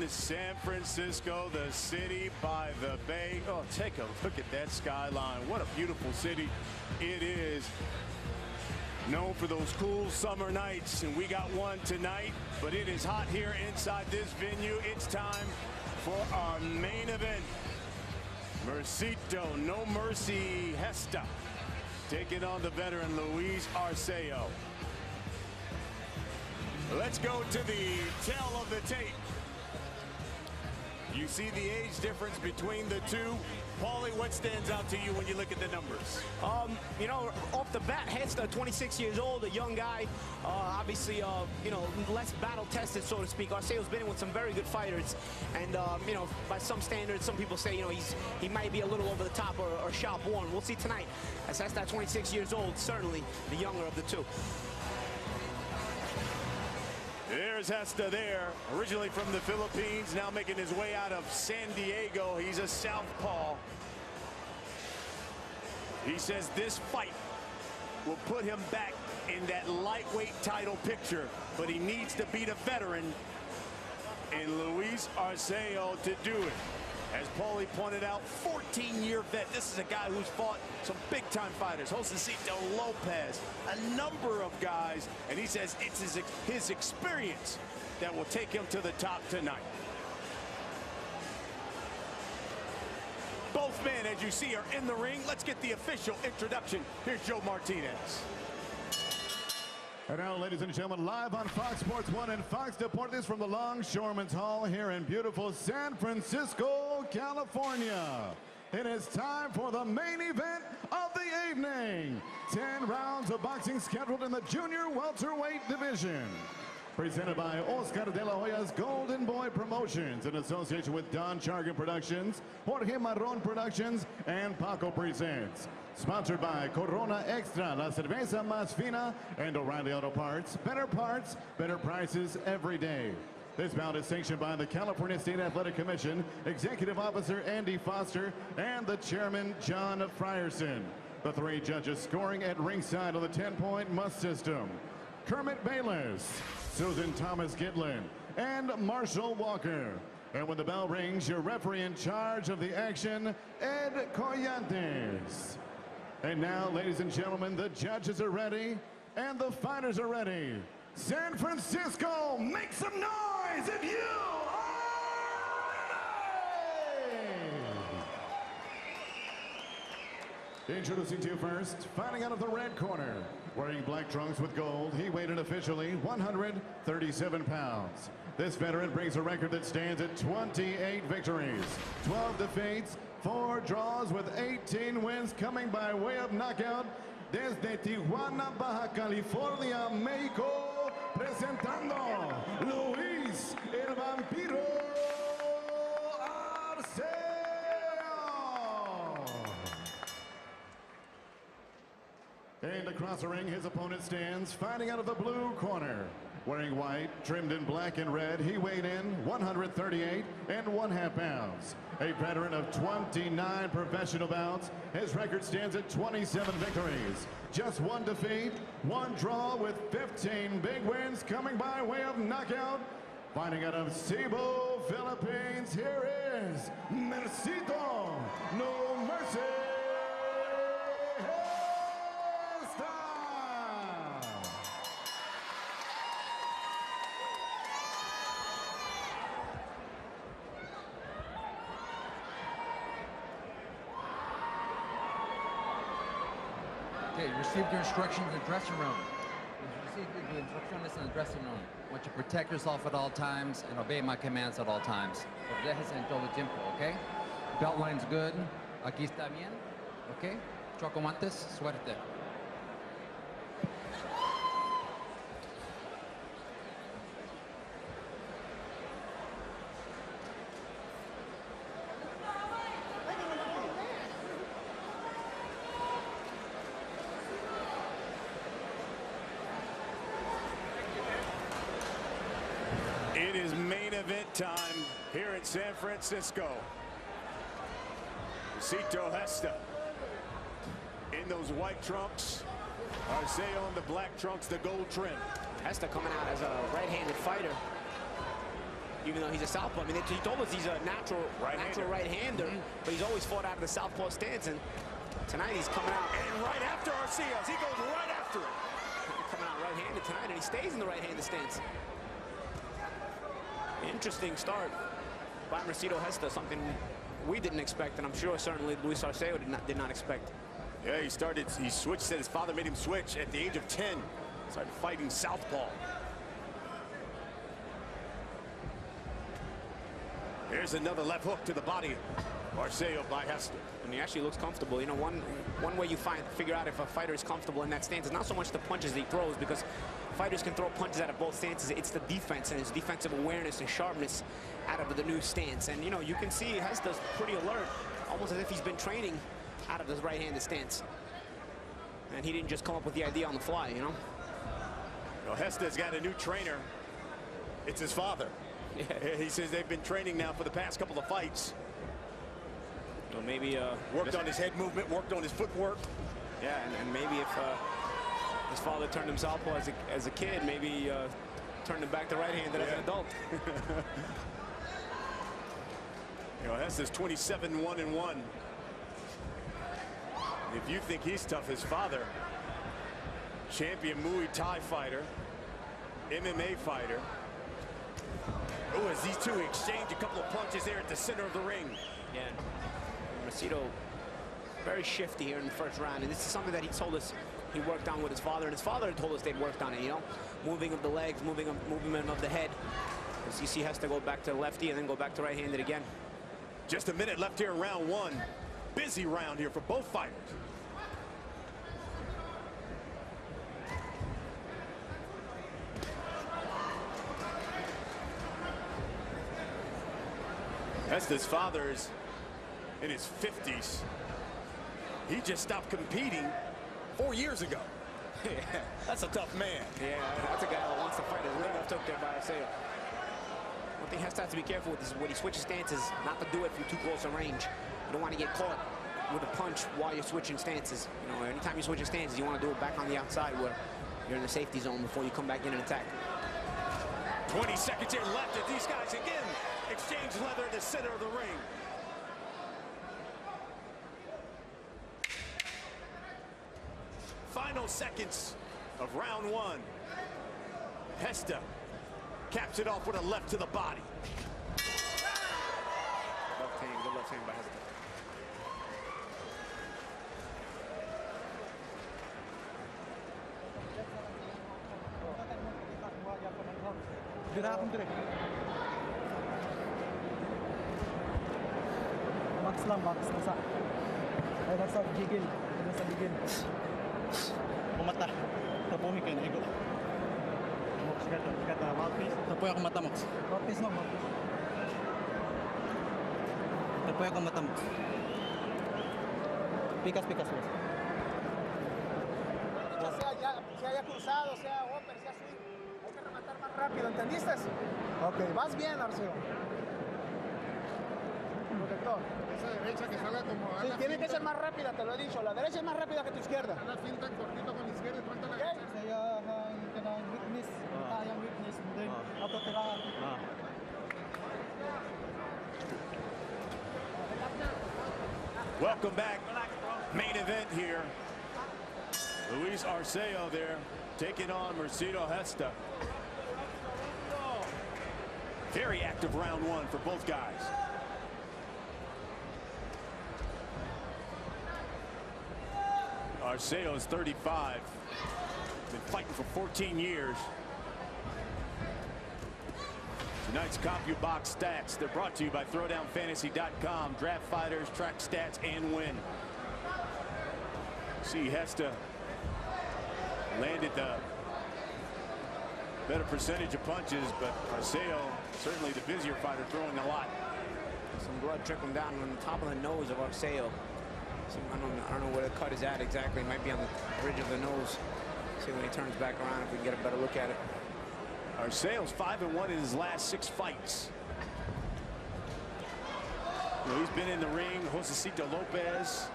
in San Francisco, the city by the bay. Oh, take a look at that skyline. What a beautiful city it is. Known for those cool summer nights, and we got one tonight, but it is hot here inside this venue. It's time for our main event. Mercito No Mercy Gesta taking on the veteran Luis Arceo. Let's go to the tail of the tape. You see the age difference between the two. Paulie, what stands out to you when you look at the numbers? You know, off the bat, Gesta, 26 years old, a young guy. Obviously, you know, less battle-tested, so to speak. Arceo's been in with some very good fighters. And, you know, by some standards, some people say, you know, he might be a little over the top or shop-worn. We'll see tonight. As Gesta, 26 years old, certainly the younger of the two. There's Gesta there, originally from the Philippines, now making his way out of San Diego. He's a southpaw. He says this fight will put him back in that lightweight title picture, but he needs to beat a veteran in Luis Arceo to do it. As Paulie pointed out, 14-year vet. This is a guy who's fought some big-time fighters. Mercito Lopez, a number of guys, and he says it's his experience that will take him to the top tonight. Both men, as you see, are in the ring. Let's get the official introduction. Here's Joe Martinez. And now, ladies and gentlemen, live on Fox Sports 1 and Fox Deportes from the Longshoremen's Hall here in beautiful San Francisco, California. It is time for the main event of the evening. 10 rounds of boxing scheduled in the junior welterweight division. Presented by Oscar de la Hoya's Golden Boy Promotions in association with Don Chargan Productions, Jorge Marron Productions, and Paco Presents. Sponsored by Corona Extra, La Cerveza Más Fina, and O'Reilly Auto Parts. Better parts, better prices every day. This bout is sanctioned by the California State Athletic Commission, Executive Officer Andy Foster, and the Chairman John Frierson. The three judges scoring at ringside on the 10-point must system: Kermit Bayless, Susan Thomas Gitlin, and Marshall Walker. And when the bell rings, your referee in charge of the action, Ed Collantes. And now, ladies and gentlemen, the judges are ready and the fighters are ready. San Francisco, make some noise if you are ready! Introducing to you first, fighting out of the red corner, wearing black trunks with gold, he weighed in officially 137 pounds. This veteran brings a record that stands at 28 victories, 12 defeats, 4 draws with 18 wins, coming by way of knockout desde Tijuana, Baja California, Mexico, presentando Luis El Vampiro Arceo. And across the ring, his opponent stands fighting out of the blue corner. Wearing white, trimmed in black and red, he weighed in 138 1/2 pounds. A veteran of 29 professional bouts, his record stands at 27 victories. Just 1 defeat, 1 draw with 15 big wins, coming by way of knockout. Fighting out of Cebu, Philippines, here is Mercito No Mercy. Okay, you received your instructions in the dressing room. You received the instructions in the dressing room. I want you to protect yourself at all times and obey my commands at all times. Proteges en todo tiempo, okay? Belt line's good. Aquí está bien, okay? Chocomantes, suerte. It is main event time here in San Francisco. Mercito Gesta in those white trunks. Arceo in the black trunks, the gold trim. Gesta coming out as a right-handed fighter. even though he's a southpaw. I mean, he told us he's a natural right-hander, but he's always fought out of the southpaw stance, and tonight he's coming out. And right after Arceo, he goes right after it. Coming out right-handed tonight, and he stays in the right-handed stance. Interesting start by Mercito Gesta, something we didn't expect, and I'm sure certainly Luis Arceo did not expect. Yeah, he switched, said his father made him switch at the age of 10. Started fighting southpaw. Here's another left hook to the body. Arceo by Gesta. And he actually looks comfortable. You know, one way you figure out if a fighter is comfortable in that stance is not so much the punches he throws, because fighters can throw punches out of both stances. It's the defense and his defensive awareness and sharpness out of the new stance. And, you know, you can see Gesta's pretty alert, almost as if he's been training out of his right-handed stance. And he didn't just come up with the idea on the fly, you know? Well, Gesta's got a new trainer. It's his father. Yeah. He says they've been training now for the past couple of fights. Well, maybe worked on his head movement, worked on his footwork. Yeah, and maybe if his father turned him southpaw as a kid, maybe turned him back to right-handed as an adult. You know, Gesta's 27-1-1. If you think he's tough, his father, champion Muay Thai fighter, MMA fighter. Oh, as these two exchange a couple of punches there at the center of the ring. Yeah, Mercito very shifty here in the first round, and this is something that he told us he worked on with his father, and his father told us they'd worked on it, you know, moving of the legs, movement of the head. As you see Gesta go back to lefty and then go back to right-handed again. Just a minute left here in round one. Busy round here for both fighters. Gesta's father's in his 50s. He just stopped competing 4 years ago. Yeah, that's a tough man. Yeah, that's a guy that wants to fight. His leg left hook there by Arceo. One thing Gesta has to be careful with is when he switches stances, not to do it from too close a range. You don't want to get caught with a punch while you're switching stances. You know, anytime you're switching stances, you want to do it back on the outside where you're in the safety zone before you come back in and attack. 20 seconds here left as these guys again exchange leather in the center of the ring. Final seconds of round one. Gesta caps it off with a left to the body. Good left hand by Gesta. Max lang, max. Nasa. Ay, nasa gigil. Nasa gigil. Kumata. Tapuhin kayo na ego. Mox kata mouthpiece. Tapuhin ako mata, Mox. Mouthpiece mo, mouthpiece. Tapuhin ako mata, Mox. Picas, picas, Mox. Se haya cruzado, sea upper, sea swing. Hay que rematar más rápido, ¿entendiste? Ok, vas bien, Arceo. Protector. Esa derecha que salga como... Sí, tiene que ser más rápida, te lo he dicho. La derecha es más rápida que tu izquierda. La finta cortito con la izquierda y falta la derecha. Saya kanang weakness, kayang weakness, then auto tirahan. Welcome back. Main event here. Luis Arceo there taking on Mercito Gesta. Very active round one for both guys. Arceo is 35. Been fighting for 14 years. Tonight's CompuBox stats, they're brought to you by ThrowdownFantasy.com. Draft fighters, track stats, and win. See Gesta landed the better percentage of punches, but Arceo, certainly the busier fighter, throwing a lot. Some blood trickling down on the top of the nose of Arceo. I don't know where the cut is at exactly. It might be on the bridge of the nose. See when he turns back around if we can get a better look at it. Arceo's 5-1 in his last 6 fights. You know, he's been in the ring. Josecito Lopez.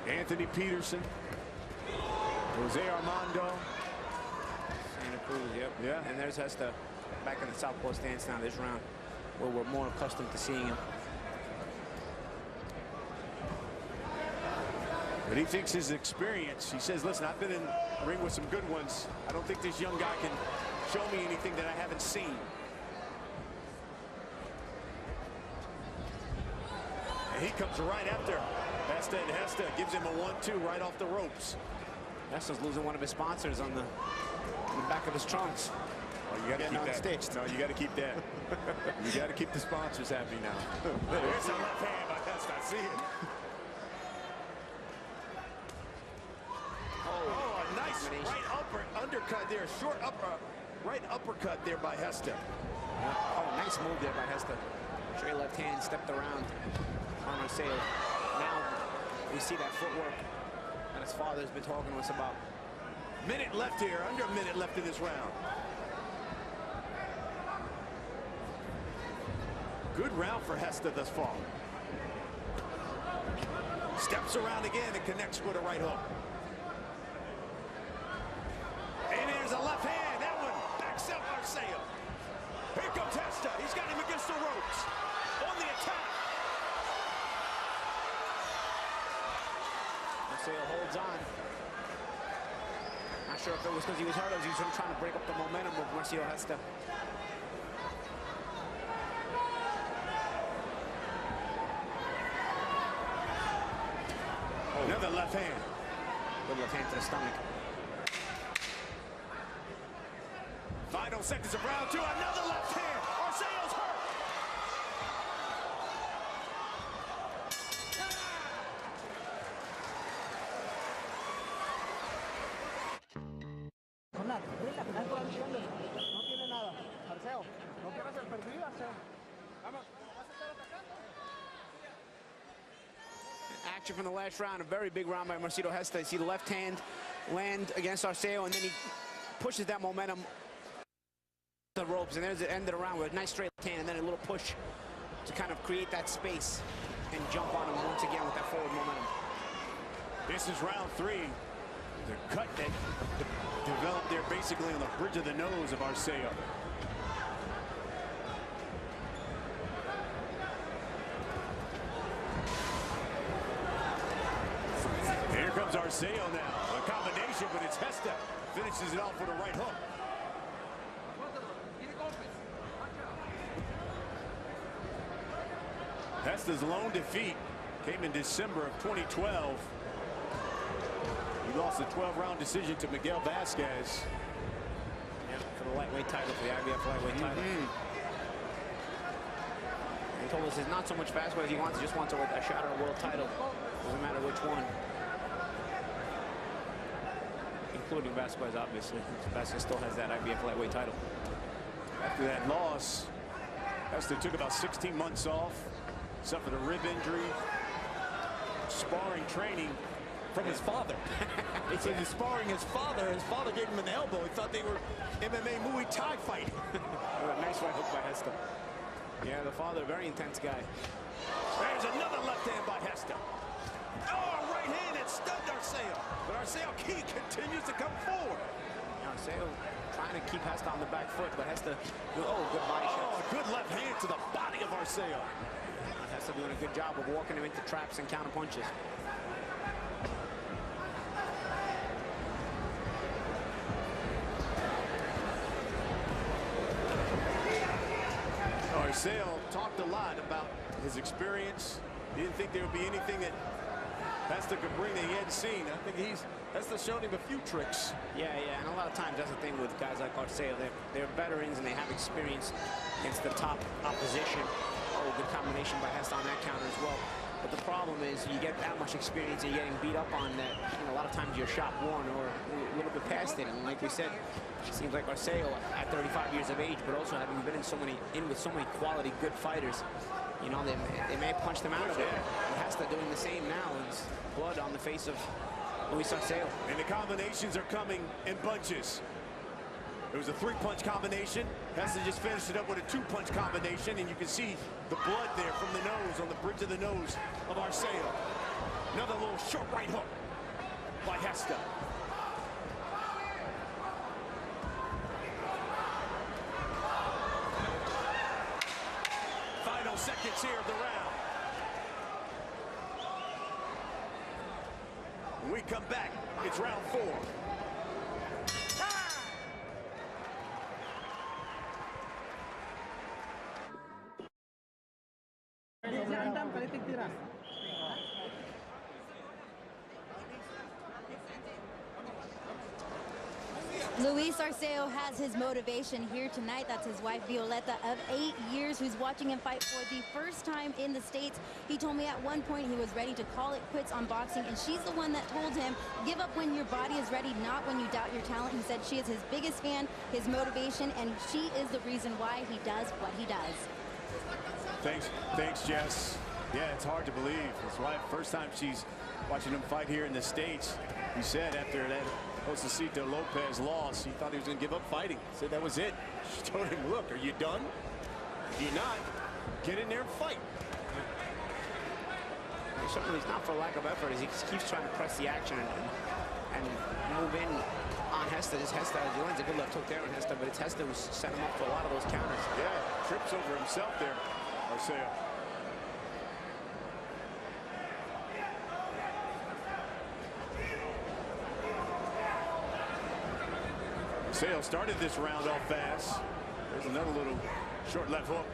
Anthony Peterson. Jose Armando. Santa Cruz, yep. Yeah. And there's Gesta back in the southpaw stance now this round, where we're more accustomed to seeing him. But he thinks his experience, he says, listen, I've been in the ring with some good ones. I don't think this young guy can show me anything that I haven't seen. And he comes right after Gesta, and Gesta gives him a 1-2 right off the ropes. Gesta's losing one of his sponsors on the back of his trunks. Oh, you got to keep that. Stitched. No, you got to keep that. You got to keep the sponsors happy now. There's a left hand by Gesta. I see it. Oh, a nice right undercut there. Short right uppercut there by Gesta. Oh, nice move there by Gesta. Straight left hand, stepped around on Arceo. Now we see that footwork that his father's been talking to us about. Minute left here, under a minute left in this round. Good round for Gesta thus far. Steps around again and connects with a right hook. And there's a left hand. That one backs up Arceo. Here comes Gesta. He's got him against the ropes. On the attack. Arceo holds on. Not sure if it was because he was hurt or he was trying to break up the momentum of Mercito Gesta. Another left hand. Good left hand to the stomach. Final seconds of round two. Another left hand. Arceo's hurt. No tiene nada. Arceo, no quieras el perdido, Arceo. Vamos. Action from the last round, a very big round by Mercito Gesta. You see the left hand land against Arceo, and then he pushes that momentum to the ropes, and there's the end of the round with a nice straight left hand, and then a little push to kind of create that space and jump on him once again with that forward momentum. This is round three. The cut that developed there basically on the bridge of the nose of Arceo. Here comes Arceo now. A combination, but it's Gesta. Finishes it off with a right hook. Gesta's lone defeat came in December of 2012. He lost a 12-round decision to Miguel Vasquez. Yeah, for the lightweight title, for the IBF lightweight title. He told us it's not so much Vasquez he wants, he just wants a shot at a world title. Doesn't matter which one. Including Vasquez, obviously. Vasquez still has that IBF lightweight title. After that loss, Gesta took about 16 months off, suffered a rib injury, sparring training from his father. He said he's sparring his father. His father gave him an elbow. He thought they were MMA Muay Thai fight. Nice right hook by Gesta. Yeah, the father, very intense guy. There's another left hand by Gesta. Oh, right hand, it stunned Arceo. But Arceo continues to come forward. Arceo trying to keep Gesta on the back foot, but Gesta, oh, good body shot. Oh, good left hand to the body of Arceo. Gesta doing a good job of walking him into traps and counter punches. Arceo talked a lot about his experience. He didn't think there would be anything that Gesta could bring that he hadn't seen. I think Gesta showed him a few tricks. Yeah, and a lot of times that's the thing with guys like Arceo. They're veterans and they have experience against the top opposition. Oh, good combination by Gesta on that counter as well. But the problem is you get that much experience and you're getting beat up on that. You know, a lot of times you're shot one or a little bit past it. And like we said, it seems like Arceo at 35 years of age, but also having been in with so many quality, good fighters, you know, they may punch them out of it. Gesta doing the same now. It's blood on the face of Luis Arceo. And the combinations are coming in bunches. It was a three-punch combination. Gesta just finished it up with a two-punch combination, and you can see the blood there from the nose, on the bridge of the nose of Arceo. Another little short right hook by Gesta. Final seconds here of the round. When we come back, it's round 4. Luis Arceo has his motivation here tonight. That's his wife, Violeta, of 8 years, who's watching him fight for the first time in the States. He told me at one point he was ready to call it quits on boxing, and she's the one that told him, give up when your body is ready, not when you doubt your talent. He said she is his biggest fan, his motivation, and she is the reason why he does what he does. Thanks, Jess. Yeah, it's hard to believe. His wife, first time she's watching him fight here in the States. He said after that Josecito Lopez loss, he thought he was going to give up fighting. He said that was it. She told him, look, are you done? If you're not, get in there and fight. Certainly it's not for lack of effort, as he keeps trying to press the action and move in on Gesta. This Gesta lands a good left hook there on Gesta, but it's Gesta who's set him up for a lot of those counters. Yeah, trips over himself there, Arceo. Arceo started this round off fast. There's another little short left hook.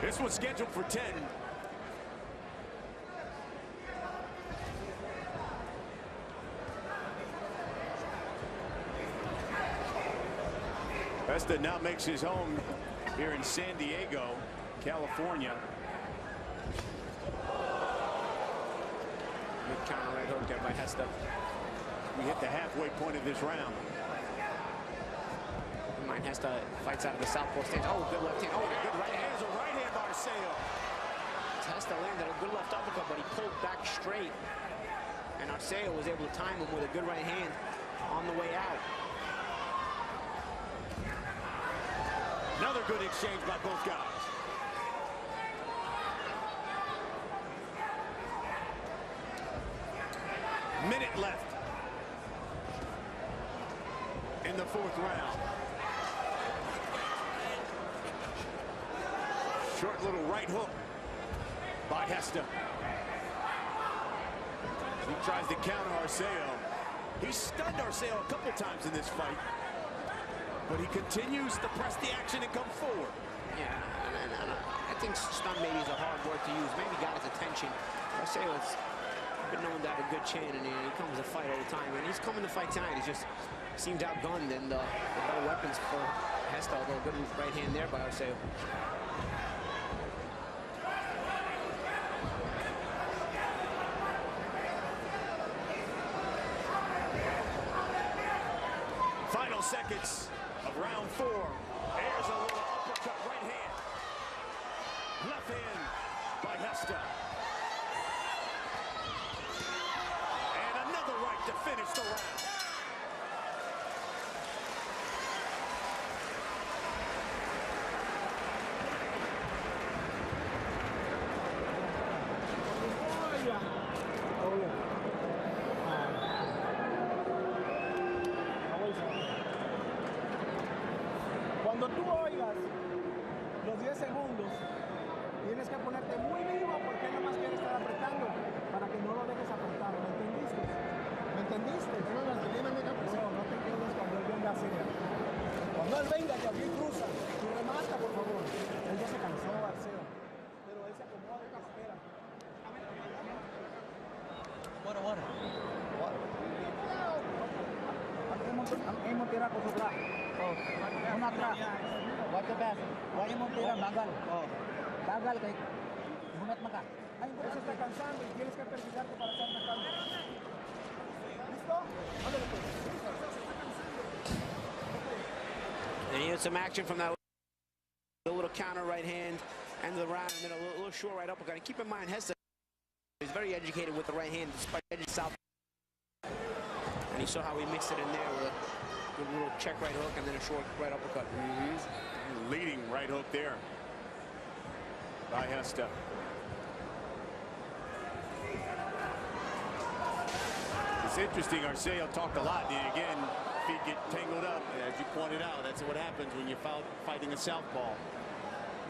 This one's scheduled for 10. Gesta now makes his home here in San Diego, California. Good counter right hook there by Gesta. We hit the halfway point of this round. Mind Gesta fights out of the southpaw stance. Oh, good left hand. Oh, good right hand. There's a right hand by Arceo. Gesta landed a good left uppercut, but he pulled back straight. And Arceo was able to time him with a good right hand on the way out. Another good exchange by both guys. Minute left in the 4th round. Short little right hook by Gesta. He tries to counter Arceo. He stunned Arceo a couple times in this fight, but he continues to press the action and come forward. Yeah, and I think stun maybe is a hard word to use. Maybe got his attention. Arceo's been known to have a good chin, and he comes to fight all the time. And he's coming to fight tonight. He just seems outgunned, and the better weapons for Gesta, although good right hand there by Arceo. Final seconds of round 4. There's a little uppercut right hand. Left hand by Gesta. And another right to finish the round. Cuando tú oigas los 10 segundos, tienes que ponerte muy vivo porque él nada más quiere estar apretando para que no lo dejes apretar. ¿Me entendiste? ¿Me entendiste? No, no te quedes cuando él venga así. Cuando él venga, que aquí cruza y remata, por favor. Él ya se cansó, Arceo. Pero él se acomoda y espera. Water. Ay mo tira ko sobra. Una atrás. Watch the back. Ay mo tira bagal. Bagal kay bunat maka. Ay, por eso está cansando y tienes que perfilarte para estar atacando. ¿Listo? Ándale pues. And he had some action from that little counter right hand, end of the round, and then a little short right uppercut. And keep in mind, Gesta is very educated with the right hand, despite edge south. And you saw how he mixed it in there with a good little check right hook and then a short right uppercut. Leading right hook there by Gesta. it's interesting. Arceo talked a lot. And again, feet get tangled up. As you pointed out, that's what happens when you're fighting a southpaw.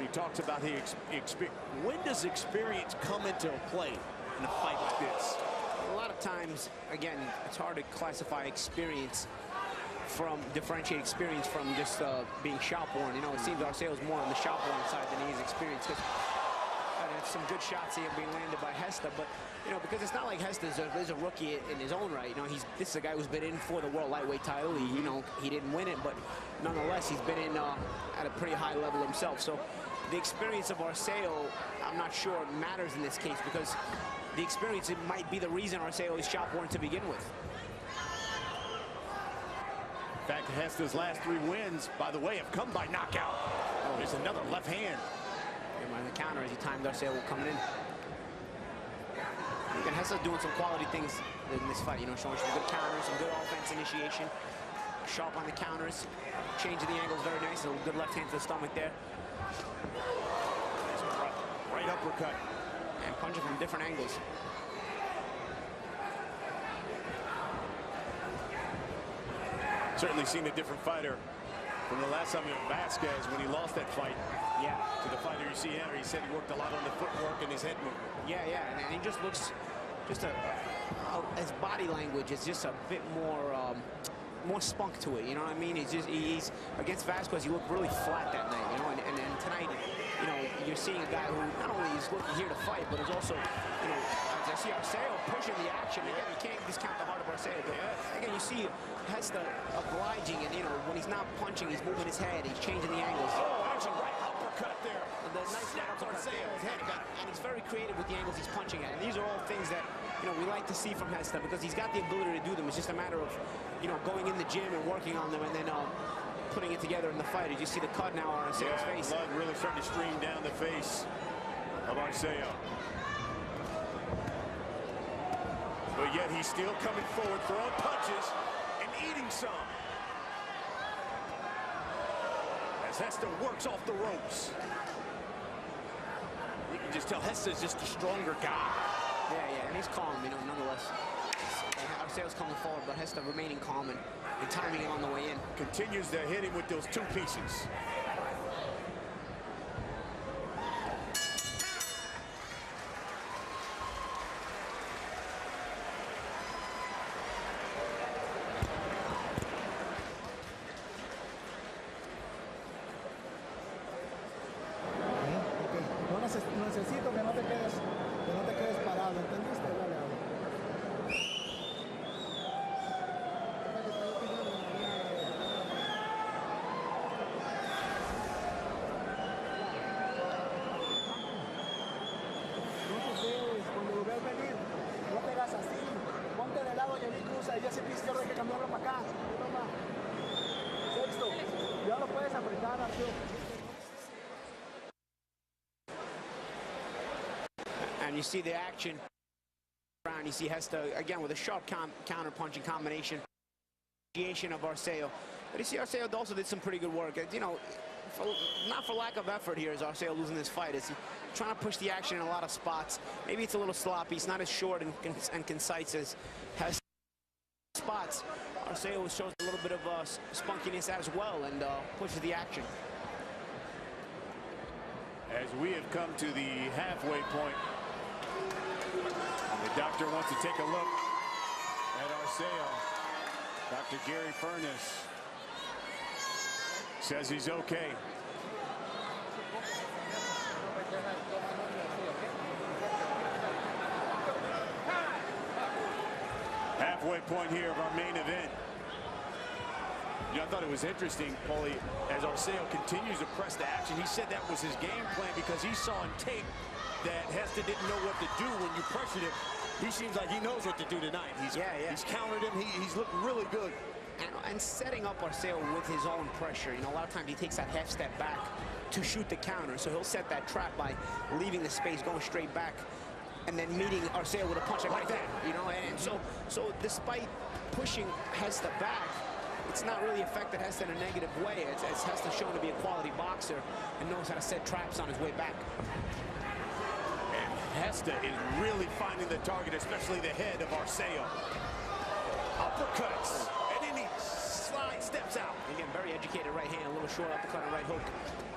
He talks about his experience. When does experience come into play in a fight like this? A lot of times, again, it's hard to classify experience differentiate experience from just being shop-worn. You know, it seems Arceo's more on the shop-worn side than he is experienced. Because some good shots here being landed by Gesta, but you know, because it's not like Gesta is a rookie in his own right. You know, this is a guy who's been in for the world lightweight title. He didn't win it, but nonetheless, he's been in at a pretty high level himself. So the experience of Arceo, I'm not sure matters in this case, because the experience, it might be the reason Arceo is shop-worn to begin with. In fact, Gesta's last 3 wins, by the way, have come by knockout. Oh, there's another left hand. On the counter as he timed Arceo coming in. Again, Gesta's doing some quality things in this fight, you know, showing some good counters, some good offense initiation, sharp on the counters, changing the angles very nice, a good left hand to the stomach there. Right uppercut. And punching from different angles. Certainly seen a different fighter from the last time Vasquez when he lost that fight. Yeah. To the fighter you see here, he said he worked a lot on the footwork and his head movement. Yeah, and he just looks, his body language is just a bit more spunk to it. You know what I mean? He's against Vasquez. He looked really flat that night. You know, and tonight, you know, you're seeing a guy who not only is looking here to fight, but is also, you know, as I see Arceo pushing the action. Again, you can't discount the heart of Arceo, but again, you see Gesta obliging, and you know, when he's not punching, he's moving his head, he's changing the angles. Oh, actually, right uppercut there. The nice uppercut there. And he's very creative with the angles he's punching at. And these are all things that, you know, we like to see from Gesta, because he's got the ability to do them. It's just a matter of, you know, going in the gym and working on them, and then putting it together in the fight. As you see the cut now on Arceo's face. Blood really starting to stream down the face of Arceo. But yet he's still coming forward, throwing punches and eating some. As Gesta works off the ropes. You can just tell Gesta's just a stronger guy. Yeah, and he's calm, you know, nonetheless. Arceo's coming forward, but Gesta remaining calm and timing him on the way in. Continues to hit him with those 2 pieces. Necesito que no te quedes parado, ¿entendiste? Dale, dale. No te quedes, cuando lo veas venir, no te hagas así. Ponte de lado y ahí cruza, y ese pie izquierdo hay que cambiarlo para acá. Toma. Sexto, ya lo puedes apretar, Arceo. And you see the action around. You see Gesta again with a sharp counter punching combination. Of Arceo, but you see Arceo also did some pretty good work. You know, not for lack of effort here is Arceo losing this fight. Is he trying to push the action in a lot of spots? Maybe it's a little sloppy. It's not as short and concise as Gesta spots. Arceo shows a little bit of spunkiness as well and pushes the action. As we have come to the halfway point, the doctor wants to take a look at Arceo. Dr. Gary Furness says he's okay. Halfway point here of our main event. You know, I thought it was interesting, Paulie, as Arceo continues to press the action. He said that was his game plan because he saw on tape that Gesta didn't know what to do when you pressured him. He seems like he knows what to do tonight. He's countered him. He's looking really good. And setting up Arceo with his own pressure. You know, a lot of times he takes that half step back to shoot the counter. So he'll set that trap by leaving the space, going straight back, and then meeting Arceo with a punch like that. You know, and so despite pushing Gesta back, it's not really affected Gesta in a negative way. It's Gesta shown to be a quality boxer and knows how to set traps on his way back. Gesta is really finding the target, especially the head of Arceo. uppercuts. And then he steps out. Again, very educated right hand, a little short uppercut and right hook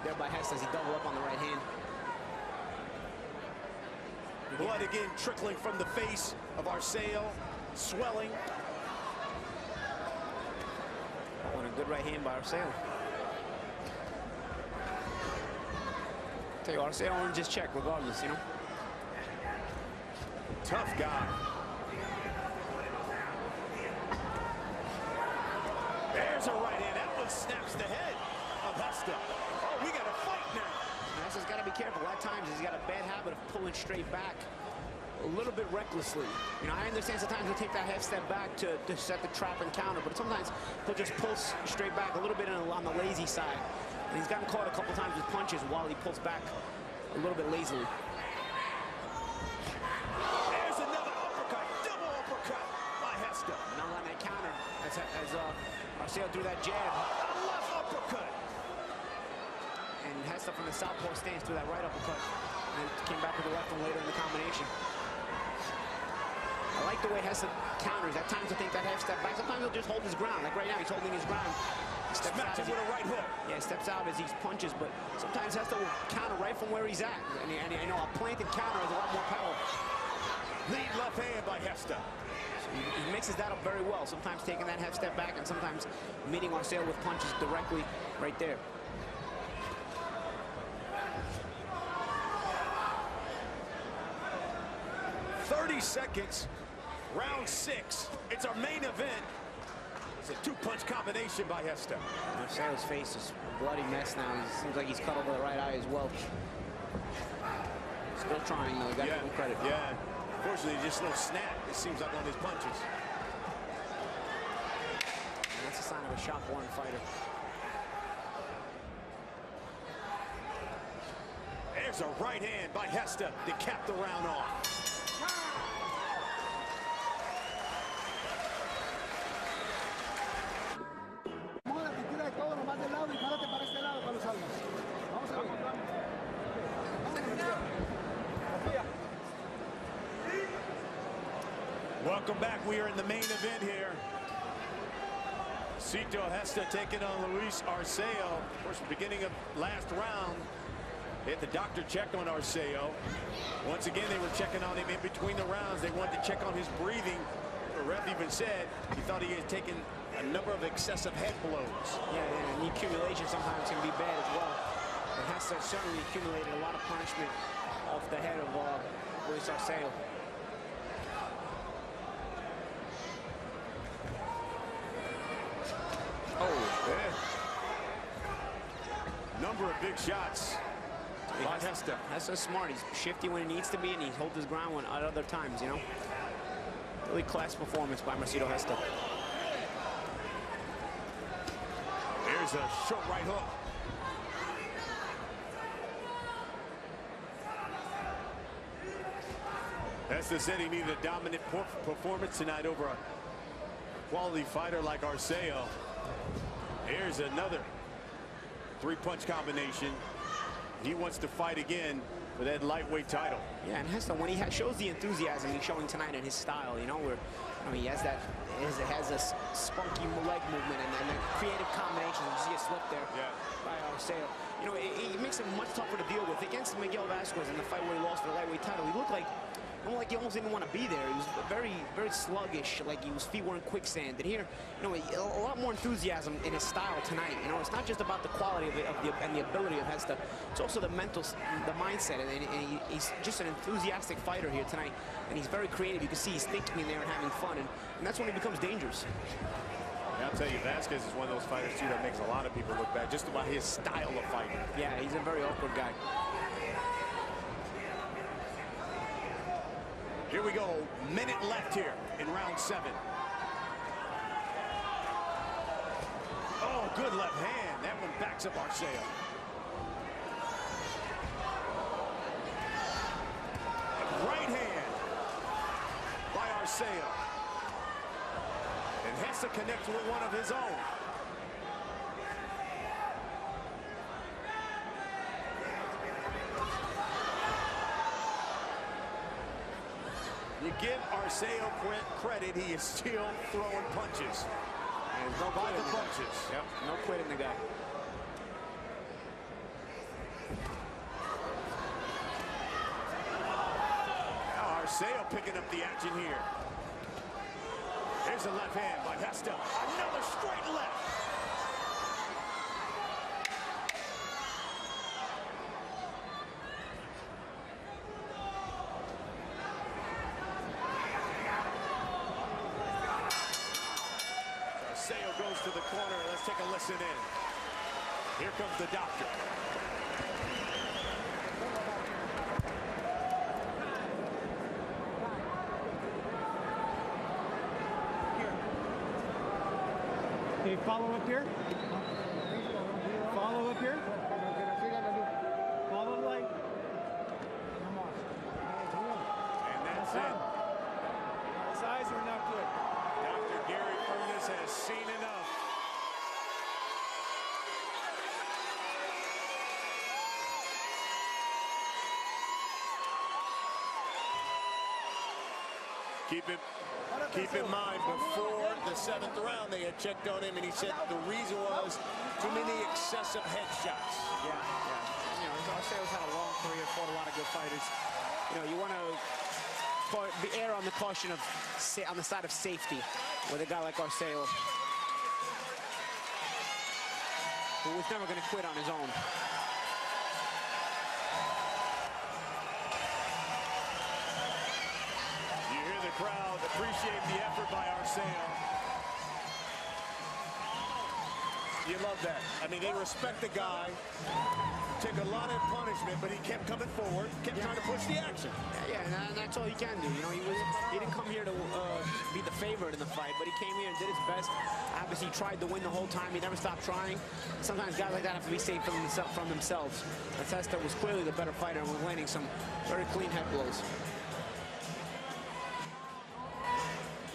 there by Gesta as he doubled up on the right hand. Blood again trickling from the face of Arceo, swelling. Oh, and a good right hand by Arceo. Tell you, Arceo earns his check regardless, you know. Tough guy. There's a right hand. That one snaps the head of Gesta. Oh, we got a fight now. Gesta's got to be careful. At times, he's got a bad habit of pulling straight back a little bit recklessly. You know, I understand sometimes he'll take that half step back to set the trap and counter, but sometimes he'll just pull straight back a little bit on the lazy side. And he's gotten caught a couple times with punches while he pulls back a little bit lazily. There's another uppercut, double uppercut by Gesta. Now on that counter as Arceo threw that jab. A left uppercut. And Gesta from the southpaw stance threw that right uppercut. And came back with the left one later in the combination. I like the way Gesta counters. At times he'll take that half step back. Sometimes he'll just hold his ground. Like right now, he's holding his ground. Smacks him with a right hook. Yeah, steps out as he punches, but sometimes Gesta will counter right from where he's at. And you know, a planted counter has a lot more power. Lead left hand by Gesta. So he mixes that up very well. Sometimes taking that half step back and sometimes meeting Arceo with punches directly right there. Seconds, round 6. It's our main event. It's a 2-punch combination by Gesta. Arceo's face is a bloody mess now. He seems like he's cut over the right eye as well. Still trying though. You got to give him credit. Yeah. Unfortunately, just no snap. It seems like on his punches. And that's a sign of a shot-born fighter. There's a right hand by Gesta to cap the round off. Welcome back. We are in the main event here. Mercito Gesta taking on Luis Arceo. Of course, beginning of last round, they had the doctor check on Arceo. Once again, they were checking on him in between the rounds. They wanted to check on his breathing. The ref even said he thought he had taken a number of excessive head blows. Yeah, and the accumulation sometimes can be bad as well. But Gesta certainly accumulated a lot of punishment off the head of Luis Arceo. Oh, yeah. Number of big shots by Gesta. Gesta's smart. He's shifty when he needs to be, and he holds his ground at other times, you know. Really class performance by Mercito Gesta. There's a short right hook. Gesta said he needed a dominant performance tonight over a quality fighter like Arceo. Here's another 3-punch combination. He wants to fight again for that lightweight title. Yeah, and Gesta, when he shows the enthusiasm he's showing tonight in his style, you know, where he has that, has a spunky leg movement and that creative combination. You see a slip there by Arceo. You know, it makes him much tougher to deal with. Against Miguel Vasquez in the fight where he lost the lightweight title, he looked like he almost didn't want to be there. He was very, very sluggish, like his feet were in quicksand. And here, you know, a lot more enthusiasm in his style tonight. You know, it's not just about the quality and the ability of Gesta. It's also the mindset. And he's just an enthusiastic fighter here tonight. And he's very creative. You can see he's thinking in there and having fun. And that's when he becomes dangerous. Yeah, I'll tell you, Vasquez is one of those fighters, too, that makes a lot of people look bad just about his style of fighting. Yeah, he's a very awkward guy. Here we go, minute left here in round 7. Oh, good left hand. That one backs up Arceo. Right hand by Arceo. And Gesta connects with one of his own. You give Arceo credit, he is still throwing punches. And no By quit the in the punches. guy. Yep, no quit in the guy. Now Arceo picking up the action here. Here's a left hand by Gesta. Another straight left. Arceo goes to the corner. Let's take a listen in. Here comes the doctor. Okay, follow up here. Follow up here. Follow the light. And that's it. His eyes are not good. Dr. Gary Furness has seen enough. Keep in mind, before the 7th round, they had checked on him, and he said the reason was too many excessive headshots. Yeah. You know, Arceo's had a long career, fought a lot of good fighters. You know, you want to err on the caution of, on the side of safety with a guy like Arceo, who was never going to quit on his own. You hear the crowd appreciate the effort by Arceo. You love that. I mean, they respect the guy. Took a lot of punishment, but he kept coming forward, kept trying to push the action. Yeah, and that's all he can do. You know, he didn't come here to be the favorite in the fight, but he came here and did his best. Obviously, he tried to win the whole time. He never stopped trying. Sometimes guys like that have to be safe from themselves. Gesta was clearly the better fighter and was landing some very clean head blows.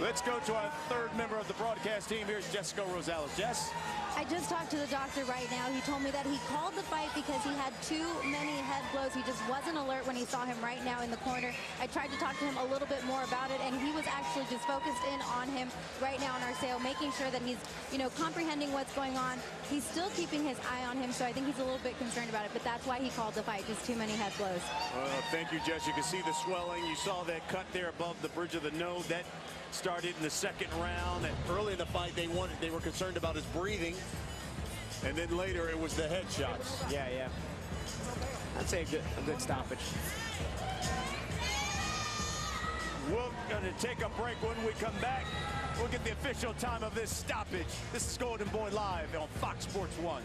Let's go to our third member of the broadcast team. Here's Jessica Rosales. Jess? I just talked to the doctor right now. He told me that he called the fight because he had too many head blows. He just wasn't alert when he saw him right now in the corner. I tried to talk to him a little bit more about it, and he was actually just focused in on him right now on Arceo, making sure that he's, you know, comprehending what's going on. He's still keeping his eye on him, so I think he's a little bit concerned about it, but that's why he called the fight, just too many head blows. Thank you, Jess. You can see the swelling. You saw that cut there above the bridge of the nose. That started in the 2nd round. And early in the fight, they were concerned about his breathing. And then later, it was the headshots. Yeah. I'd say a good stoppage. We're going to take a break. When we come back, we'll get the official time of this stoppage. This is Golden Boy Live on Fox Sports 1.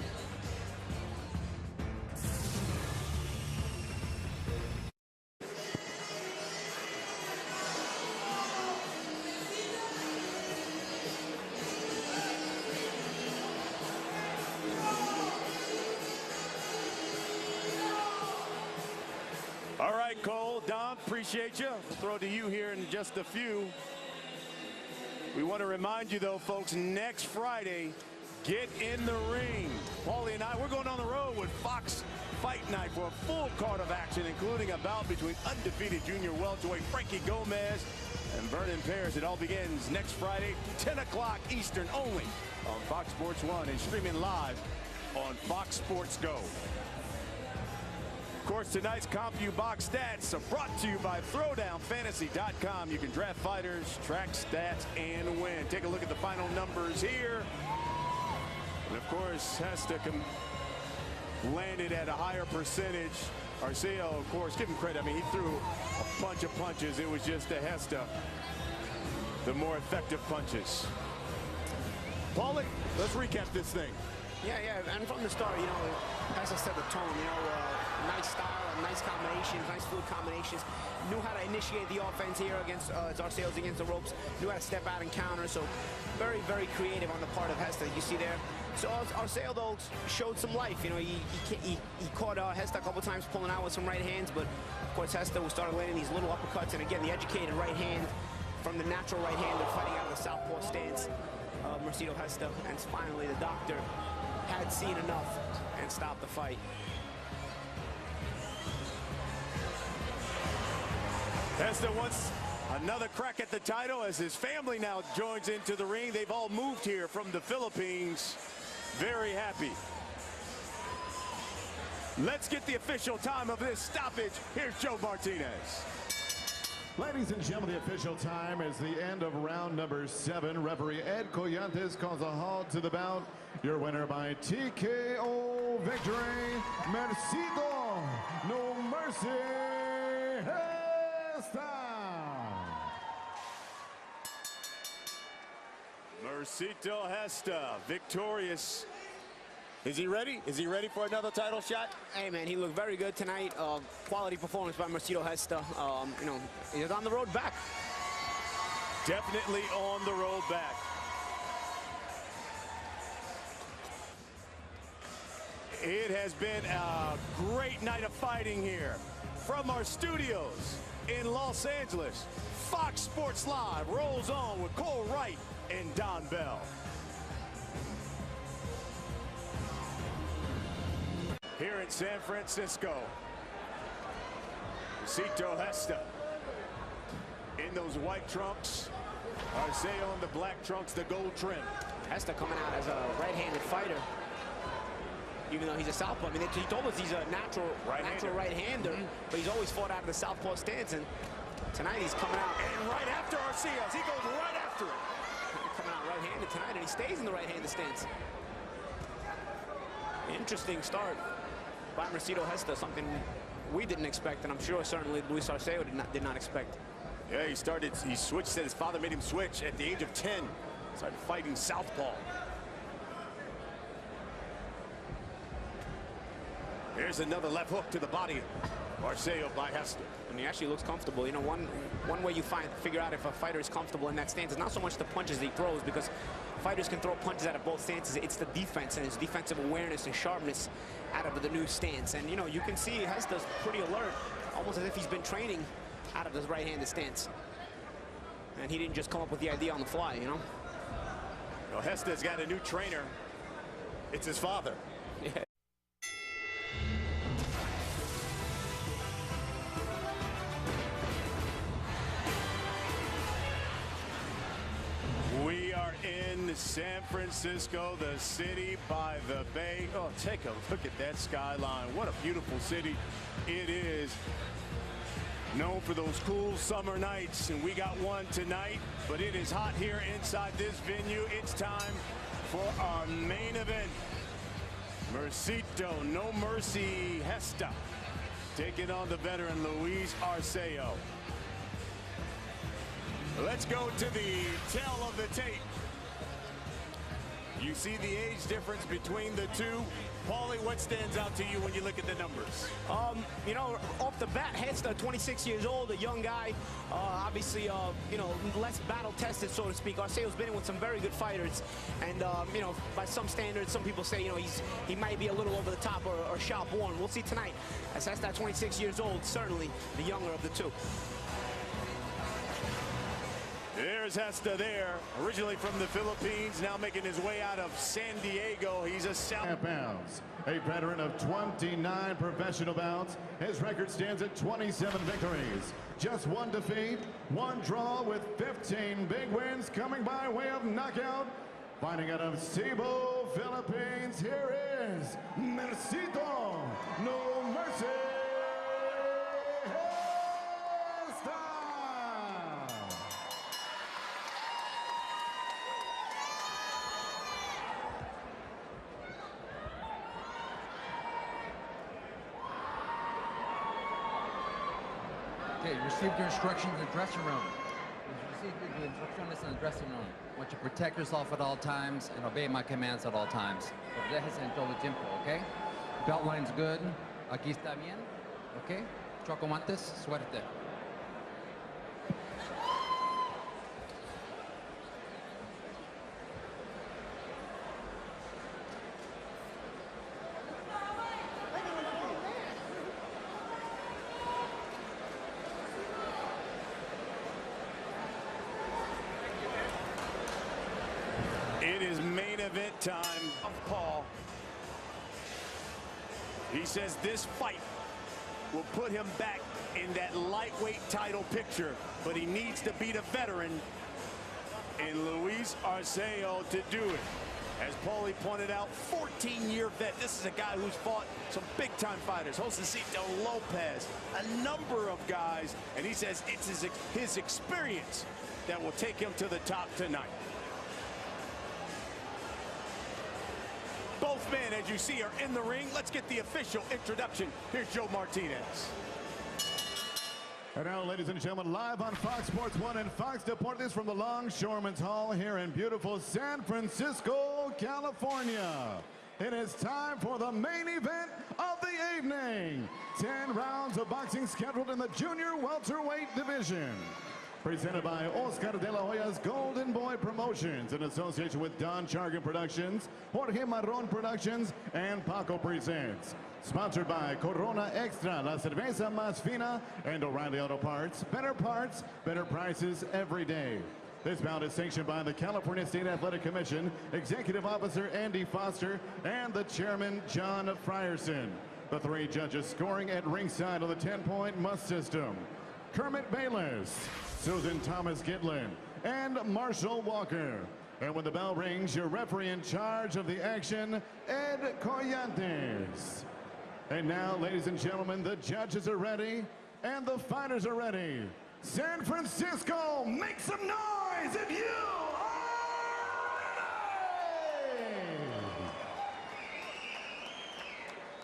All right, Cole, Dom, appreciate you. We'll throw to you here in just a few. We want to remind you, though, folks, next Friday, get in the ring. Paulie and I, we're going on the road with Fox Fight Night for a full card of action, including a bout between undefeated junior welterweight Frankie Gomez and Vernon Paris. It all begins next Friday, 10 o'clock Eastern, only on Fox Sports 1 and streaming live on Fox Sports Go. Of course, tonight's CompuBox stats are brought to you by ThrowdownFantasy.com. You can draft fighters, track stats, and win. Take a look at the final numbers here. And of course, Gesta landed at a higher percentage. Arceo, of course, give him credit. I mean, he threw a bunch of punches. It was just the Gesta, the more effective punches. Paulie, let's recap this thing. Yeah, and from the start, you know, as I said, the tone, you know, nice style and nice combinations, nice fluid combinations. Knew how to initiate the offense here against Arceo's against the ropes. Knew how to step out and counter. So very, very creative on the part of Gesta. You see there. So Arceo, though, showed some life. You know, he caught Gesta a couple times pulling out with some right hands, but of course Gesta started landing these little uppercuts, and again the educated right hand from the natural right hand of fighting out of the southpaw stance. Mercito Gesta, and finally the doctor had seen enough and stopped the fight. Gesta once Another crack at the title as his family now joins into the ring. They've all moved here from the Philippines. Very happy. Let's get the official time of this stoppage. Here's Joe Martinez. Ladies and gentlemen, the official time is the end of round number 7. Referee Ed Collantes calls a halt to the bout. Your winner by TKO victory, Mercito No Mercy Gesta. Mercito Gesta, victorious. Is he ready? Is he ready for another title shot? Hey, man, he looked very good tonight. Quality performance by Mercito Gesta. You know, he's on the road back. Definitely on the road back. It has been a great night of fighting here. From our studios in Los Angeles, Fox Sports Live rolls on with Cole Wright and Don Bell. Here in San Francisco, Mercito Gesta in those white trunks, Arceo in the black trunks, the gold trim. Gesta coming out as a right-handed fighter, even though he's a southpaw. I mean, he told us he's a natural right-hander, but he's always fought out of the southpaw stance, and tonight he's coming out. And right after Arceo, he goes right after it. Coming out right-handed tonight, and he stays in the right-handed stance. Interesting start by Mercito Gesta, something we didn't expect, and I'm sure certainly Luis Arceo did not expect. Yeah, he switched, said his father made him switch at the age of 10. Started fighting southpaw. Here's another left hook to the body. Arceo by Gesta. And he actually looks comfortable. You know, one way you figure out if a fighter is comfortable in that stance is not so much the punches he throws, because fighters can throw punches out of both stances. It's the defense and his defensive awareness and sharpness out of the new stance. And, you know, you can see Gesta's pretty alert, almost as if he's been training out of his right-handed stance. And he didn't just come up with the idea on the fly, you know? Well, Gesta's got a new trainer. It's his father. Yeah. We are in San Francisco, the city by the bay. Oh, take a look at that skyline. What a beautiful city it is. Known for those cool summer nights, and we got one tonight, but it is hot here inside this venue. It's time for our main event. Mercito No Mercy Gesta taking on the veteran Luis Arceo. Let's go to the tail of the tape. You see the age difference between the two. Paulie, what stands out to you when you look at the numbers? You know, off the bat, Gesta, 26 years old, a young guy, obviously, you know, less battle-tested, so to speak. Arceo's been in with some very good fighters, and, you know, by some standards, some people say, you know, he might be a little over the top or sharp-worn. We'll see tonight, as Gesta, 26 years old, certainly the younger of the two. There's Gesta there, originally from the Philippines, now making his way out of San Diego. He's a pounds, a veteran of 29 professional bouts. His record stands at 27 victories, just 1 defeat, 1 draw, with 15 big wins coming by way of knockout. Fighting out of Cebu, Philippines, here is Mercito No Mercy Gesta. Okay, you received your instructions in the dressing room. You received the instructions in the dressing room. I want you to protect yourself at all times and obey my commands at all times. Proteges en todo tiempo, okay? Belt line's good. Aquí está bien, okay? Chocomantes, suerte. It is main event time of Paul. He says this fight will put him back in that lightweight title picture, but he needs to beat a veteran in Luis Arceo to do it. As Paulie pointed out, 14-year vet. This is a guy who's fought some big-time fighters. Josecito Lopez, a number of guys, and he says it's his experience that will take him to the top tonight. Both men, as you see, are in the ring. Let's get the official introduction. Here's Joe Martinez. And now, ladies and gentlemen, live on Fox Sports 1 and Fox Deportes from the Longshoremen's Hall here in beautiful San Francisco, California. It is time for the main event of the evening. 10 rounds of boxing scheduled in the junior welterweight division. Presented by Oscar de la Hoya's Golden Boy Promotions in association with Don Chargan Productions, Jorge Marron Productions, and Paco Presents. Sponsored by Corona Extra, La Cerveza Más Fina, and O'Reilly Auto Parts. Better prices every day. This bout is sanctioned by the California State Athletic Commission, Executive Officer Andy Foster, and the Chairman John Frierson. The 3 judges scoring at ringside on the 10-point must system: Kermit Bayless, Susan Thomas Gitlin, and Marshall Walker. And when the bell rings, your referee in charge of the action, Ed Collantes. And now, ladies and gentlemen, the judges are ready and the fighters are ready. San Francisco, make some noise if you are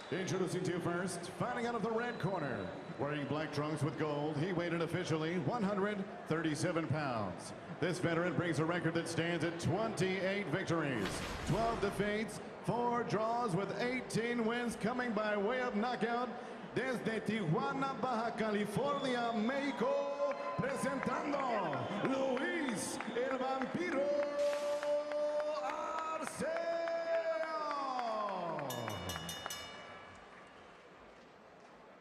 ready! Introducing to you first, fighting out of the red corner, wearing black trunks with gold, he weighed in officially 137 pounds. This veteran brings a record that stands at 28 victories, 12 defeats, 4 draws with 18 wins, coming by way of knockout desde Tijuana, Baja California, Mexico, presentando Luis el Vampiro Arceo.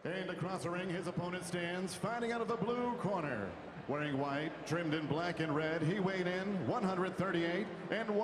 And across the ring, his opponent stands fighting out of the blue corner. Wearing white, trimmed in black and red, he weighed in 138 and 1